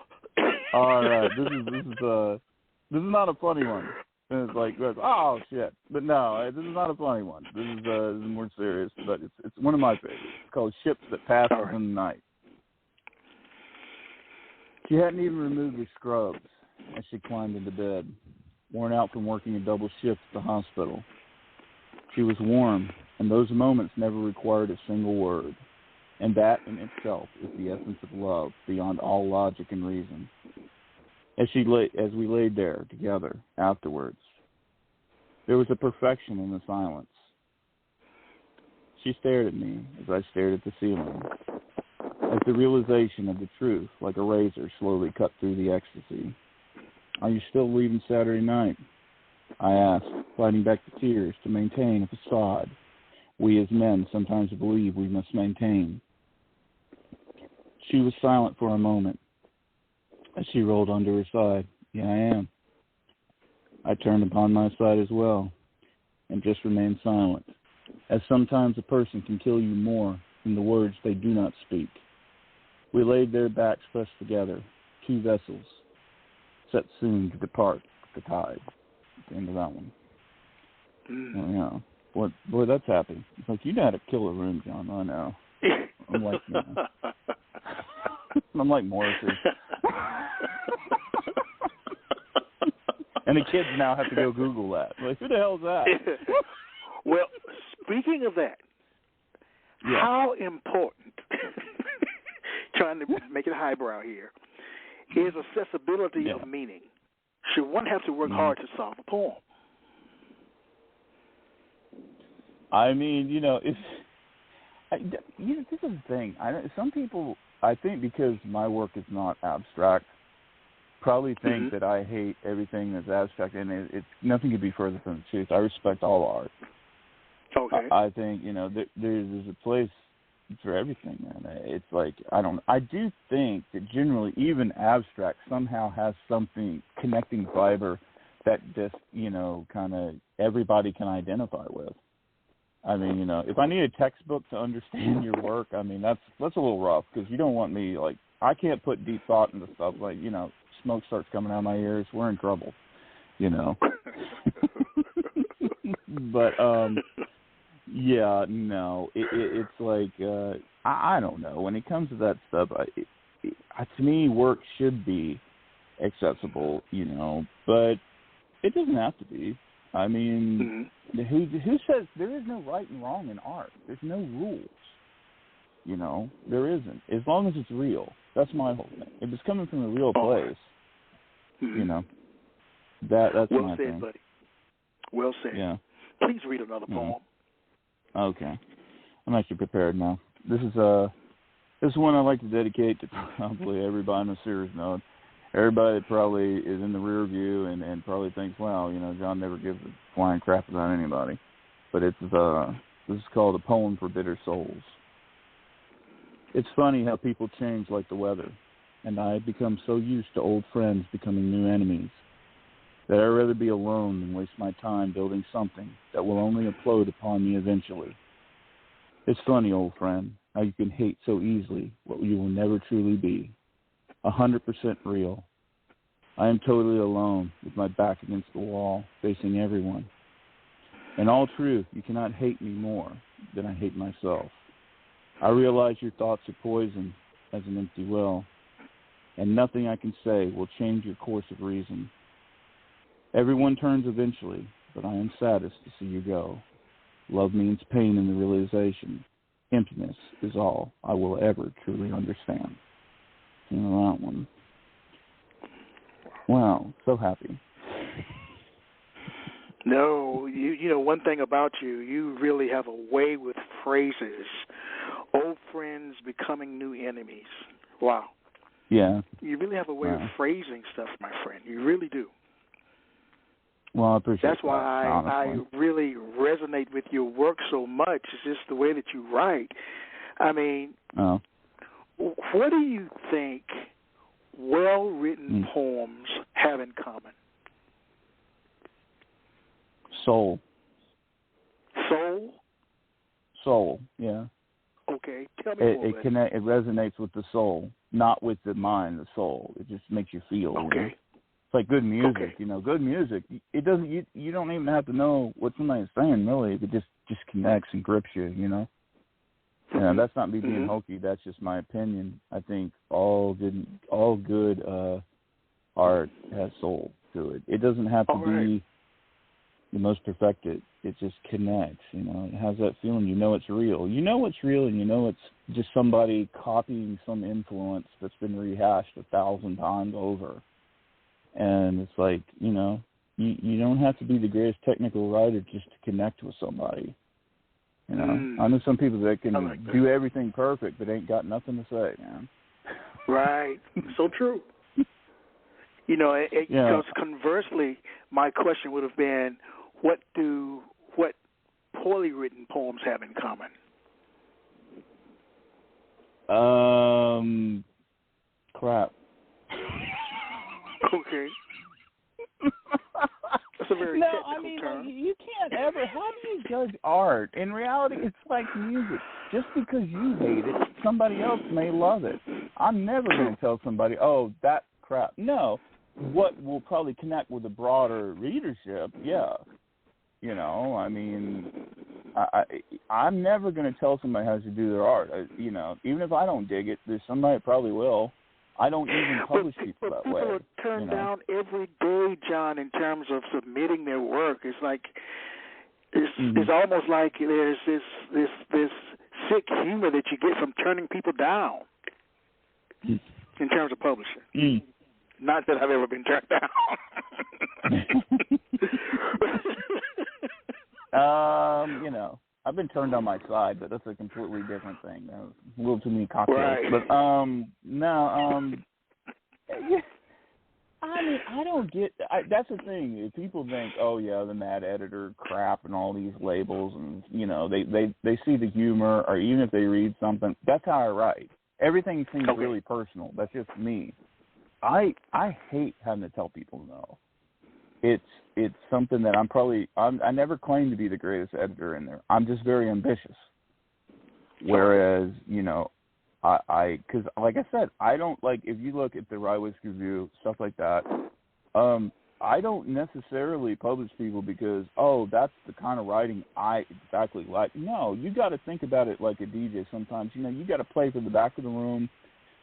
All right. This is not a funny one. And it's like, oh, shit. But no, this is not a funny one. This is more serious, but it's one of my favorites. It's called Ships That Pass in the Night. She hadn't even removed her scrubs as she climbed into bed, worn out from working a double shift at the hospital. She was warm, and those moments never required a single word. And that in itself is the essence of love beyond all logic and reason. As we laid there together afterwards, there was a perfection in the silence. She stared at me as I stared at the ceiling, as the realization of the truth, like a razor, slowly cut through the ecstasy. Are you still leaving Saturday night? I asked, fighting back the tears to maintain a facade we as men sometimes believe we must maintain. She was silent for a moment as she rolled onto her side. Yeah, I am. I turned upon my side as well and just remained silent, as sometimes a person can kill you more than the words they do not speak. We laid their backs pressed together, two vessels, set soon to depart with the tide. At the end of that one. Well, yeah. Boy, that's happy. It's like, you know how to kill a room, John. I know. I'm like, I'm like Morrissey. And the kids now have to go Google that. Like, who the hell is that? Well, speaking of that, how important, trying to make it highbrow here, is accessibility of meaning? Should one have to work hard to solve a poem? I mean, this is the thing. Some people, I think because my work is not abstract, probably think that I hate everything that's abstract, and it's nothing could be further from the truth. I respect all art. Okay. I think, there's a place for everything, man. It's like, I do think that generally even abstract somehow has something connecting fiber that just, kind of everybody can identify with. I mean, if I need a textbook to understand your work, I mean, that's a little rough, because you don't want me, like, I can't put deep thought into stuff. Like, smoke starts coming out of my ears, we're in trouble, But, it's like, I don't know. When it comes to that stuff, to me, work should be accessible, but it doesn't have to be. I mean, who says there is no right and wrong in art? There's no rules. There isn't. As long as it's real. That's my whole thing. If it's coming from a real place, that's well my said, thing. Buddy. Well said. Yeah. Please read another poem. Okay. I'm actually prepared now. This is one I'd like to dedicate to probably everybody on a serious note. Everybody that probably is in the rear view and probably thinks, well, John never gives a flying crap about anybody. But this is called A Poem for Bitter Souls. It's funny how people change like the weather, and I have become so used to old friends becoming new enemies that I'd rather be alone than waste my time building something that will only implode upon me eventually. It's funny, old friend, how you can hate so easily what you will never truly be. 100% real. I am totally alone with my back against the wall, facing everyone. In all truth, you cannot hate me more than I hate myself. I realize your thoughts are poison as an empty well, and nothing I can say will change your course of reason. Everyone turns eventually, but I am saddest to see you go. Love means pain in the realization. Emptiness is all I will ever truly understand. That one. Wow, so happy. No, one thing about you, you really have a way with phrases. Old friends becoming new enemies. Wow. Yeah. You really have a way of phrasing stuff, my friend. You really do. Well, I appreciate That's why I really resonate with your work so much. It's just the way that you write. I mean, what do you think well-written poems have in common? Soul. Soul? Soul, yeah. Okay, tell me more. It resonates with the soul, not with the mind, the soul. It just makes you feel. Okay. It's like good music, good music. It doesn't. You don't even have to know what somebody's saying, really. It just connects and grips you, Yeah, that's not me being hokey. That's just my opinion. I think all good art has soul to it. It doesn't have to be the most perfected. It just connects. It has that feeling. It's real. It's real, and it's just somebody copying some influence that's been rehashed 1,000 times over. And it's like, you don't have to be the greatest technical writer just to connect with somebody. I know some people that can do everything perfect but ain't got nothing to say, man. Right. So true. Because conversely, my question would have been, what poorly written poems have in common? Crap. Okay. That's a very technical term. You can't ever. How do you judge art? In reality, it's like music. Just because you hate it, somebody else may love it. I'm never going to tell somebody, oh, that crap. No. What will probably connect with a broader readership, yeah. I'm never going to tell somebody how to do their art. Even if I don't dig it, there's somebody that probably will. I don't even publish people that way. People are turned down every day, John, in terms of submitting their work. It's like it's almost like there's this sick humor that you get from turning people down in terms of publishing. Not that I've ever been turned down. I've been turned on my side, but that's a completely different thing. That was a little too many cocktails. Right. But I don't get. That's the thing. If people think, oh yeah, the mad editor crap and all these labels, and they see the humor, or even if they read something, that's how I write. Everything seems really personal. That's just me. I hate having to tell people no. It's something that I never claim to be the greatest editor in there. I'm just very ambitious. Whereas, because like I said, I don't like, if you look at the Rye Whiskey Review, stuff like that, I don't necessarily publish people because, that's the kind of writing I exactly like. No, you got to think about it like a DJ sometimes. You got to play for the back of the room.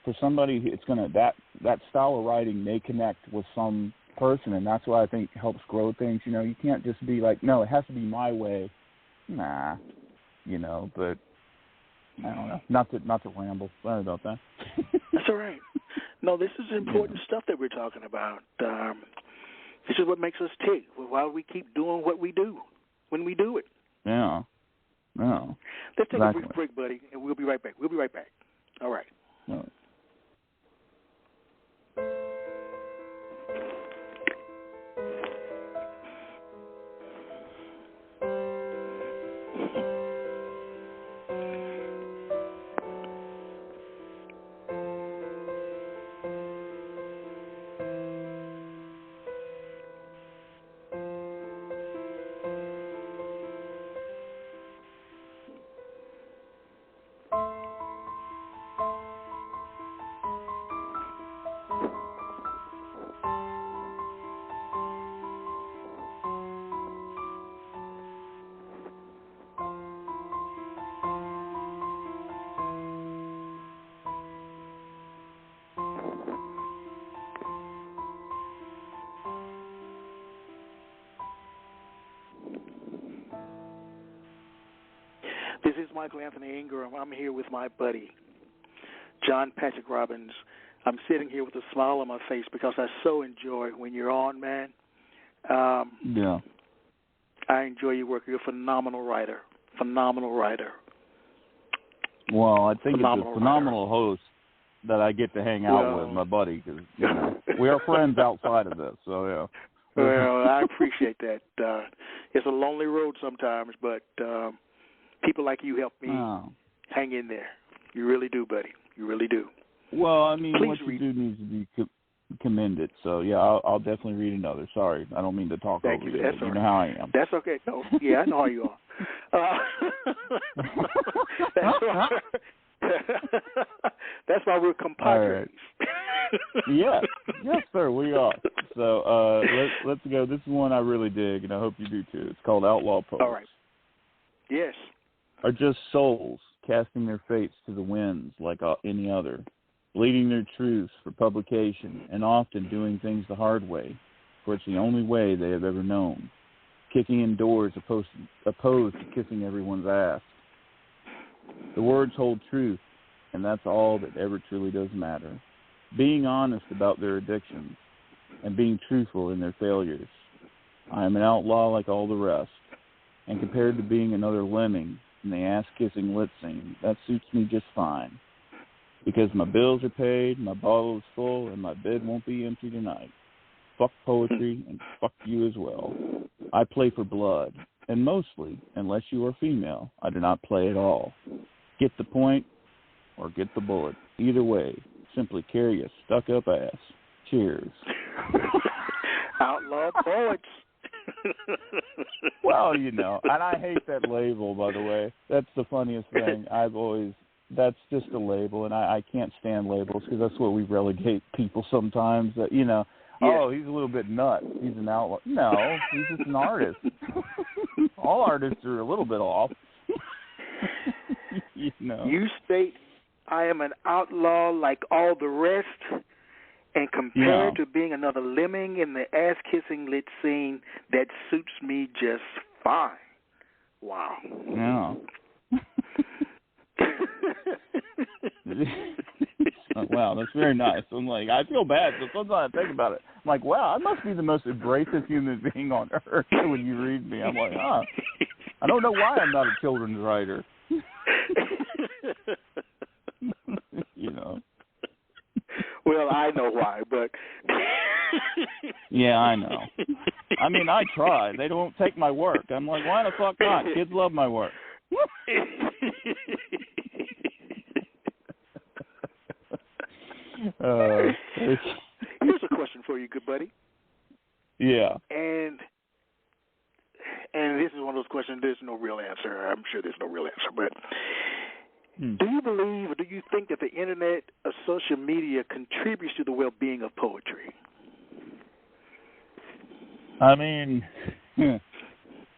For somebody, it's going to, that style of writing may connect with some person, and that's why I think helps grow things. You can't just be like, no, it has to be my way. Nah, but I don't know. Not to ramble. Sorry about that. That's all right. No, this is important stuff that we're talking about. This is what makes us tick. Why we keep doing what we do when we do it. Yeah. No. Let's take a brief break, buddy, and we'll be right back. All right. No. This is Michael Anthony Ingram. I'm here with my buddy, John Patrick Robbins. I'm sitting here with a smile on my face because I so enjoy when you're on, man. Yeah. I enjoy your work. You're a phenomenal writer. Well, I think it's a phenomenal host that I get to hang out with, my buddy, because we are friends outside of this, so yeah. Well, I appreciate that. It's a lonely road sometimes, but people like you help me hang in there. You really do, buddy. You really do. Well, I mean, Please what read. you do needs to be commended. So, yeah, I'll definitely read another. Sorry, I don't mean to talk Thank over you. you. That's You know how I am. That's okay. No, yeah, I know how you are. That's why we're compadres. Right. Yes, sir, we are. So let's go. This is one I really dig, and I hope you do too. It's called Outlaw Poets. All right. Yes. Are just souls casting their fates to the winds like any other, bleeding their truths for publication, and often doing things the hard way, for it's the only way they have ever known, kicking in doors opposed to kissing everyone's ass. The words hold truth, and that's all that ever truly does matter. Being honest about their addictions, and being truthful in their failures. I am an outlaw like all the rest, and compared to being another lemming in the ass-kissing lit scene, that suits me just fine. Because my bills are paid, my bottle is full, and my bed won't be empty tonight. Fuck poetry, and fuck you as well. I play for blood, and mostly, unless you are female, I do not play at all. Get the point, or get the bullet. Either way, simply carry a stuck-up ass. Cheers. Outlaw poets. Well, and I hate that label, by the way. That's the funniest thing. That's just a label, and I can't stand labels because that's what we relegate people sometimes. That, oh, he's a little bit nuts. He's an outlaw. No, he's just an artist. All artists are a little bit off. You state I am an outlaw like all the rest, and compared to being another lemming in the ass-kissing lit scene, that suits me just fine. Wow. Yeah. Wow, that's very nice. I'm like, I feel bad, so sometimes I think about it. I'm like, wow, I must be the most abrasive human being on earth when you read me. I'm like, I don't know why I'm not a children's writer. You know. Well, I know why, but... Yeah, I know. I mean, I try. They don't take my work. I'm like, why the fuck not? Kids love my work. Here's a question for you, good buddy. Yeah. And this is one of those questions, there's no real answer. I'm sure there's no real answer, but do you believe or do you think that the internet or social media contributes to the well-being of poetry? I mean,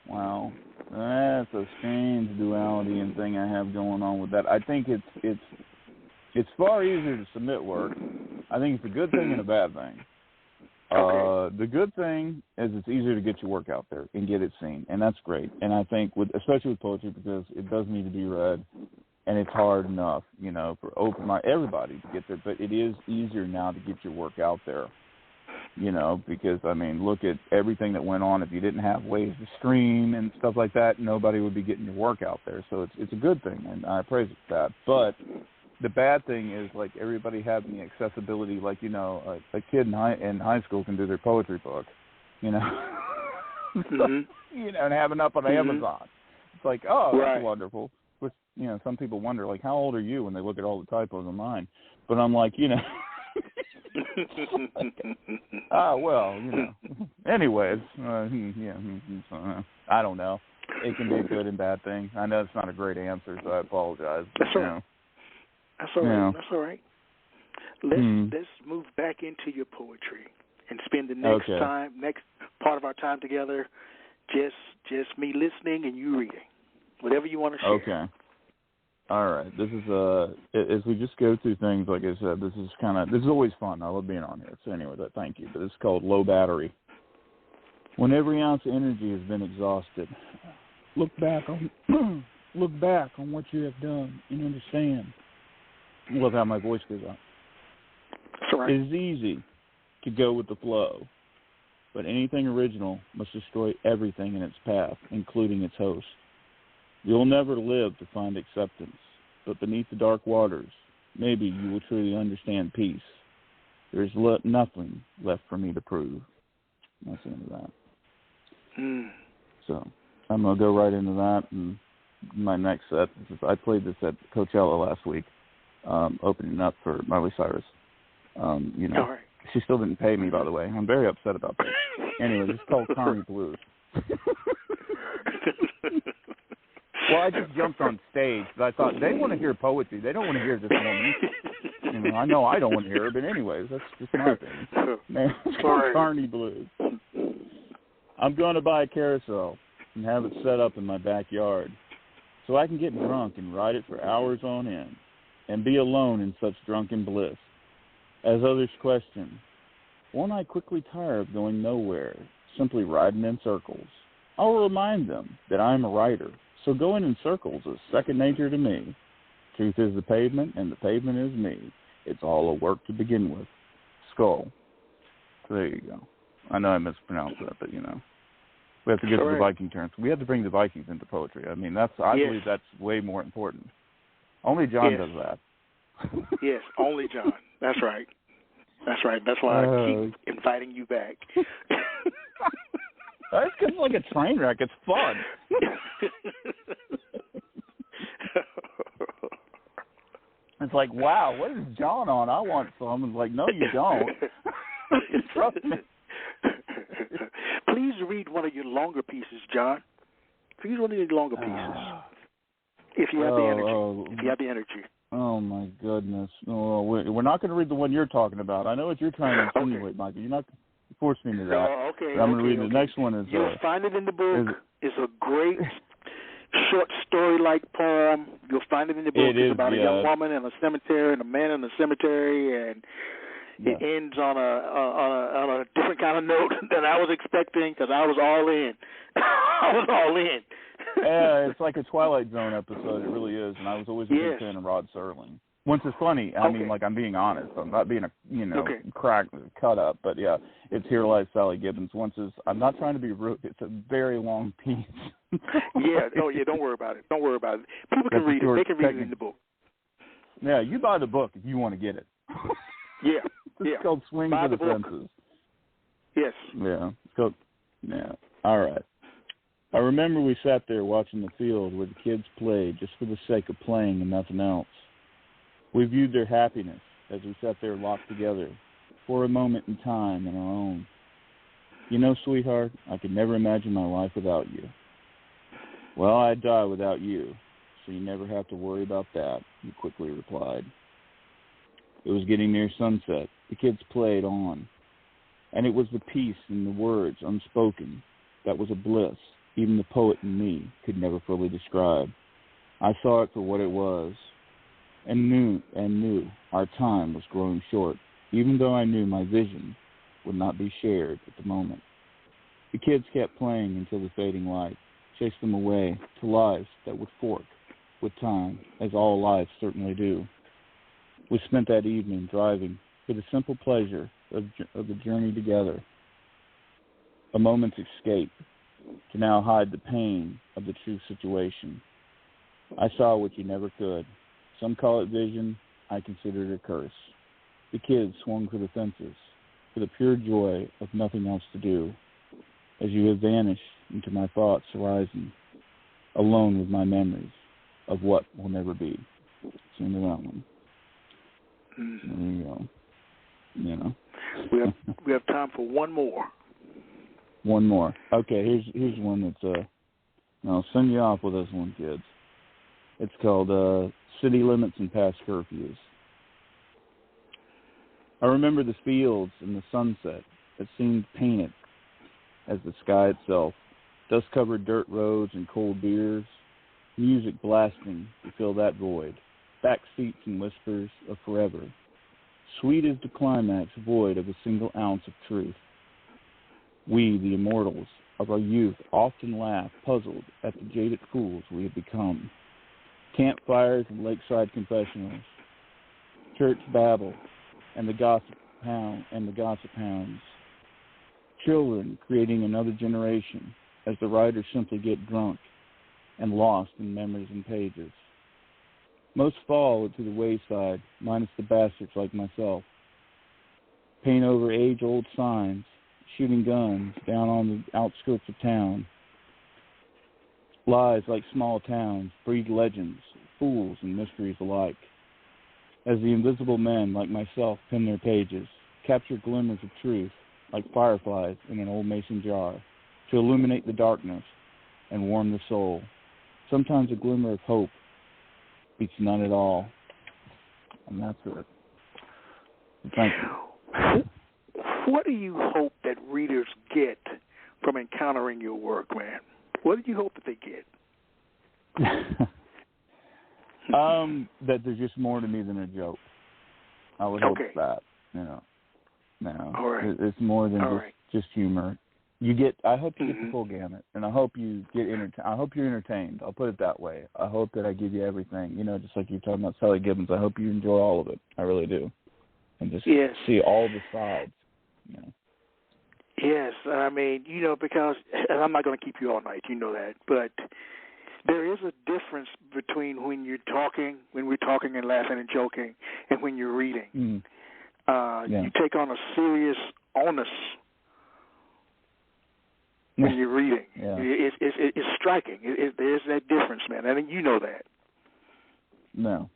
wow, that's a strange duality and thing I have going on with that. I think it's far easier to submit work. I think it's a good thing and a bad thing. Okay. The good thing is it's easier to get your work out there and get it seen, and that's great. And I think, especially with poetry, because it does need to be read, and it's hard enough, you know, for everybody to get there. But it is easier now to get your work out there, you know, because, I mean, look at everything that went on. If you didn't have ways to stream and stuff like that, nobody would be getting your work out there. So it's a good thing, and I praise it for that. But the bad thing is, like, everybody having the accessibility, like, you know, a kid in high school can do their poetry book, you know, you know, and have it up on Amazon. It's like, oh, that's wonderful. Which, you know, some people wonder, like, how old are you when they look at all the typos on mine? But I'm like, you know, well, you know. Anyways, I don't know. It can be a good and bad thing. I know it's not a great answer, so I apologize. That's all right. That's all right. Yeah. That's all right. Let's move back into your poetry and spend the next part of our time together, just me listening and you reading, whatever you want to share. Okay. All right. This is as we just go through things. Like I said, this is always fun. I love being on here. So anyway, thank you. But it's called Low Battery. When every ounce of energy has been exhausted, look back on what you have done and understand. I love how my voice goes up. Right. It is easy to go with the flow, but anything original must destroy everything in its path, including its host. You'll never live to find acceptance, but beneath the dark waters, maybe you will truly understand peace. There's nothing left for me to prove. That's the end of that. So I'm going to go right into that. And my next set, I played this at Coachella last week, opening up for Miley Cyrus. You know, right. She still didn't pay me, by the way. I'm very upset about that. Anyway, it's called Carney Blues. Well, I just jumped on stage, but I thought they want to hear poetry. They don't want to hear this woman. You know, I know I don't want to hear her, but anyways, that's just my opinion. Man, it's called Carney Blues. I'm going to buy a carousel and have it set up in my backyard so I can get drunk and ride it for hours on end and be alone in such drunken bliss. As others question, won't I quickly tire of going nowhere, simply riding in circles? I will remind them that I am a writer, so going in circles is second nature to me. Truth is the pavement, and the pavement is me. It's all a work to begin with. Skull. So there you go. I know I mispronounced that, but, you know. We have to get to the Viking terms. We have to bring the Vikings into poetry. I mean, I believe that's way more important. Only John does that. Yes, only John. That's right. That's right. That's why I keep inviting you back. That's because it's like a train wreck. It's fun. It's like, wow, what is John on? I want some. It's like, no, you don't. Trust me. Please read one of your longer pieces, John. Please one of your longer pieces. If you have the energy. If you have the energy. Oh, my goodness. Oh, we're not going to read the one you're talking about. I know what you're trying to insinuate, Michael. You're not forcing me into that. Okay. I'm going to read the next one. You'll find it in the book. It's a great short story-like poem. You'll find it in the book. It's about a young woman in a cemetery and a man in a cemetery, and it ends on a different kind of note than I was expecting because I was all in. I was all in. Yeah, it's like a Twilight Zone episode. It really is, and I was always a big fan of Rod Serling. Once it's funny, I mean, like, I'm being honest. I'm not being cut up, but yeah, it's Here Lies Sally Gibbons. I'm not trying to be rude. It's a very long piece. Don't worry about it. Don't worry about it. People can read it. They can read it in the book. Yeah, you buy the book if you want to get it. It's called Swing for the Fences. Yes. Yeah. All right. I remember we sat there watching the field where the kids played just for the sake of playing and nothing else. We viewed their happiness as we sat there locked together for a moment in time in our own. You know, sweetheart, I could never imagine my life without you. Well, I'd die without you, so you never have to worry about that, he quickly replied. It was getting near sunset. The kids played on, and it was the peace in the words unspoken that was a bliss even the poet in me could never fully describe. I saw it for what it was, and knew our time was growing short, even though I knew my vision would not be shared at the moment. The kids kept playing until the fading light chased them away to lives that would fork with time, as all lives certainly do. We spent that evening driving for the simple pleasure of the journey together, a moment's escape to now hide the pain of the true situation. I saw what you never could. Some call it vision. I consider it a curse. The kids swung for the fences for the pure joy of nothing else to do, as you have vanished into my thoughts' horizon, alone with my memories of what will never be. Sing the that one. There you go. You know. We have time for one more. One more. Okay, here's one that's I'll send you off with this one, kids. It's called City Limits and Past Curfews. I remember the fields and the sunset that seemed painted as the sky itself, dust-covered dirt roads and cold beers, music blasting to fill that void, back seats and whispers of forever, sweet as the climax void of a single ounce of truth. We, the immortals of our youth, often laugh, puzzled at the jaded fools we have become. Campfires and lakeside confessionals, church babble, and the gossip hounds. Children creating another generation as the writers simply get drunk and lost in memories and pages. Most fall to the wayside, minus the bastards like myself. Paint over age-old signs, shooting guns down on the outskirts of town. Lies like small towns breed legends, fools and mysteries alike. As the invisible men like myself pen their pages, capture glimmers of truth like fireflies in an old mason jar to illuminate the darkness and warm the soul. Sometimes a glimmer of hope beats none at all. And that's it. Thank you. What do you hope that readers get from encountering your work, man? What do you hope that they get? That there's just more to me than a joke. I would hope that, No. All right. It's more than just humor. I hope you get the full gamut, and I hope you get I hope you're entertained. I'll put it that way. I hope that I give you everything. Just like you're talking about Sally Gibbons. I hope you enjoy all of it. I really do, and just see all the sides. Yes, I mean, because and I'm not going to keep you all night. You know that, but there is a difference between when we're talking and laughing and joking, and when you're reading. You take on a serious onus when you're reading. It's striking. There's that difference, man. I think you know that. No.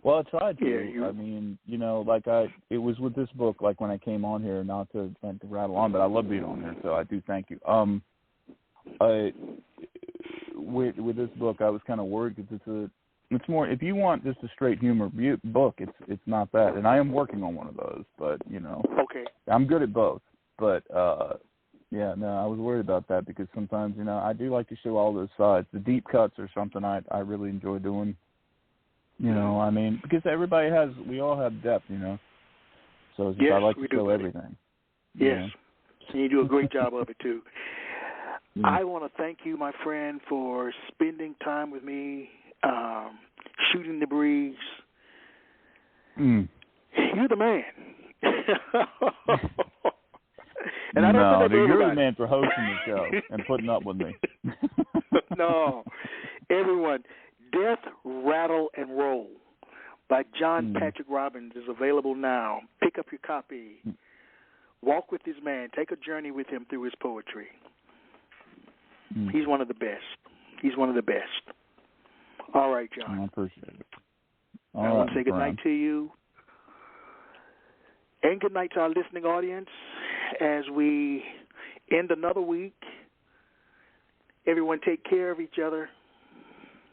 Well, I tried to. I mean, it was with this book, like when I came on here, not to rattle on, but I love being on here, so I do thank you. With this book, I was kind of worried because it's more, if you want just a straight humor book, it's not that. And I am working on one of those, but, Okay. I'm good at both. But Yeah, no, I was worried about that because sometimes, I do like to show all those sides. The deep cuts are something I really enjoy doing. Because we all have depth, So it's just, I like to show everything. Yes, and you do a great job of it, too. I want to thank you, my friend, for spending time with me, shooting the breeze. You're the man. And I don't you're the man for hosting the show and putting up with me. No. Everyone, Death, Rattle, and Roll by John Patrick Robbins is available now. Pick up your copy. Walk with this man. Take a journey with him through his poetry. He's one of the best. He's one of the best. All right, John. I appreciate it. I want to say good night to you. And good night to our listening audience as we end another week. Everyone take care of each other.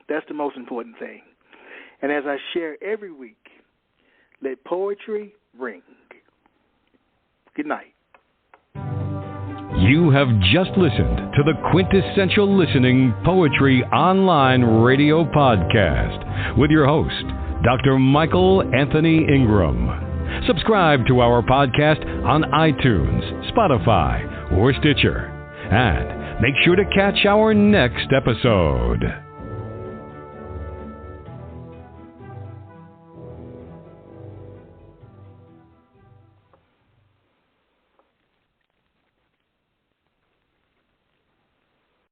That's the most important thing. And as I share every week, let poetry ring. Good night. You have just listened to the Quintessential Listening Poetry Online Radio Podcast with your host, Dr. Michael Anthony Ingram. Subscribe to our podcast on iTunes, Spotify, or Stitcher. And make sure to catch our next episode.